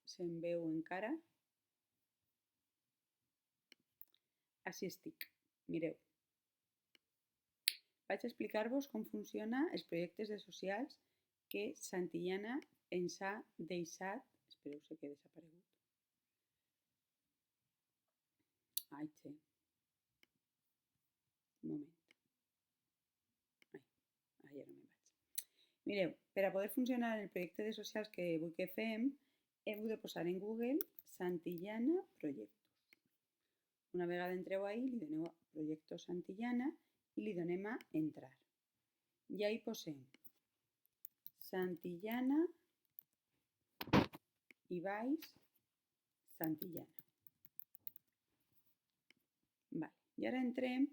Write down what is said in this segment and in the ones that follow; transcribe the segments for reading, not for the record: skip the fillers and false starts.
se'm veu encara. Així estic. Mireu. Vaig a explicar-vos com funcionen els projectes de socials que Santillana ens ha deixat. Espereu, sé que he desaparegut. Ai, sí. Un moment. Ai, ara me'n vaig. Mireu, per a poder funcionar el projecte de socials que vull que fem, heu de posar en Google Santillana Projectos. Una vegada entreu ahí, li doneu a Projectos Santillana i li donem a entrar. I ahí posem Santillana i baix Santillana. Vale. I ara entrem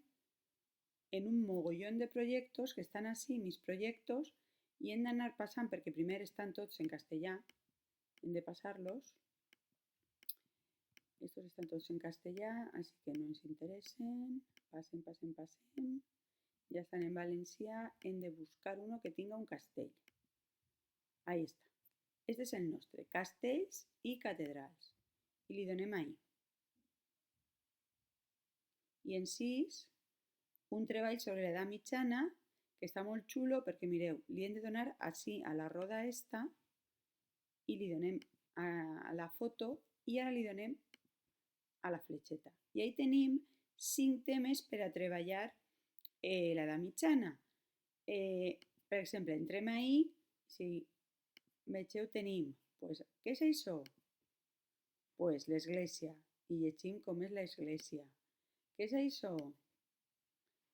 en un mogollón de proyectos que estan així, mis projectos, i hem d'anar passant perquè primer estan tots en castellà. Hem de passar-los. Estos estan tots en castellà, així que no ens interessen. Passem, passem, passem. Ja estan en valencià. Hem de buscar uno que tinga un castell. Ahí està. Este és el nostre. Castells i catedrals. I li donem ahí. I en 6, un treball sobre l'edat mitjana, que està molt xulo perquè, mireu, li hem de donar així a la roda esta i li donem a la foto i ara li donem a la fletxeta. I ahí tenim 5 temes per a treballar l'edat mitjana. Per exemple, entrem ahí, si vegeu tenim, què és això? Pues l'església, i llegim com és l'església. Què és això?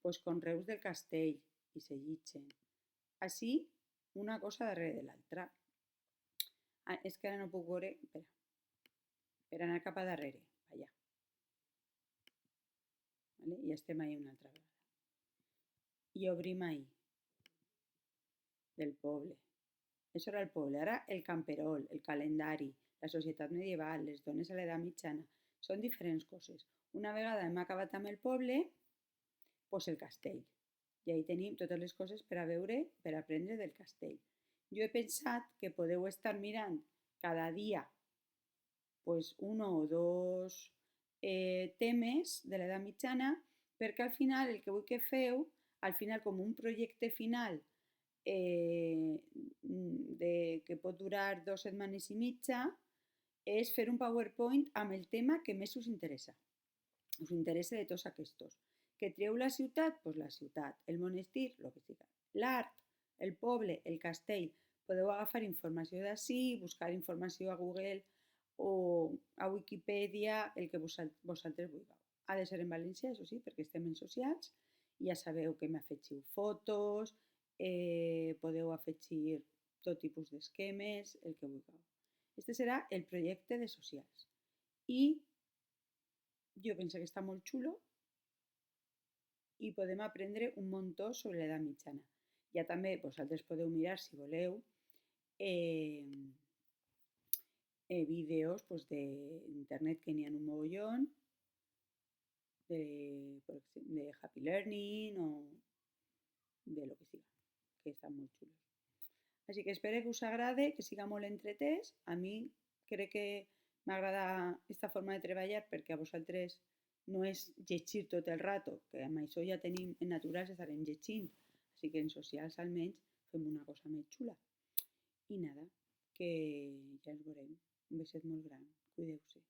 Pues conreus del castell, i se llitgen. Així, una cosa darrere de l'altra. És que ara no puc veure, espera, per anar cap a darrere, allà. Vale? I estem ahí una altra vegada. I obrim ahí, del poble. Això era el poble. Ara el camperol, el calendari, la societat medieval, les dones a l'edat mitjana. Són diferents coses. Una vegada hem acabat amb el poble, doncs el castell. I ahí tenim totes les coses per a veure, per a aprendre del castell. Jo he pensat que podeu estar mirant cada dia un o dos temes de l'edat mitjana perquè al final el que vull que feu, al final com un projecte final que pot durar 2 setmanes i mitja, és fer un PowerPoint amb el tema que més us interessa. Us interessa de tots aquests. Que trieu la ciutat? Doncs la ciutat. El monestir? El que sigui. L'art, el poble, el castell. Podeu agafar informació d'ací, buscar informació a Google o a Wikipedia, el que vosaltres vulgueu. Ha de ser en valencià, això sí, perquè estem en socials. Ja sabeu que m'afegiu fotos, podeu afegir tot tipus d'esquemes, el que vulgueu. Este serà el projecte de socials. I jo penso que està molt xulo i podem aprendre un muntó sobre l'edat mitjana. Ja també vosaltres podeu mirar, si voleu, vídeos d'internet que n'hi ha un mogollón, de Happy Learning o de lo que siga, que estan molt xulos. Així que espero que us agrade, que siga molt entretès. A mi crec que m'agrada aquesta forma de treballar perquè a vosaltres no és llegir tot el rato, que amb això ja tenim en naturals estarem llegint. Així que en socials almenys fem una cosa més xula. I nada, que ja ens veurem. Un beset molt gran. Cuideu-se.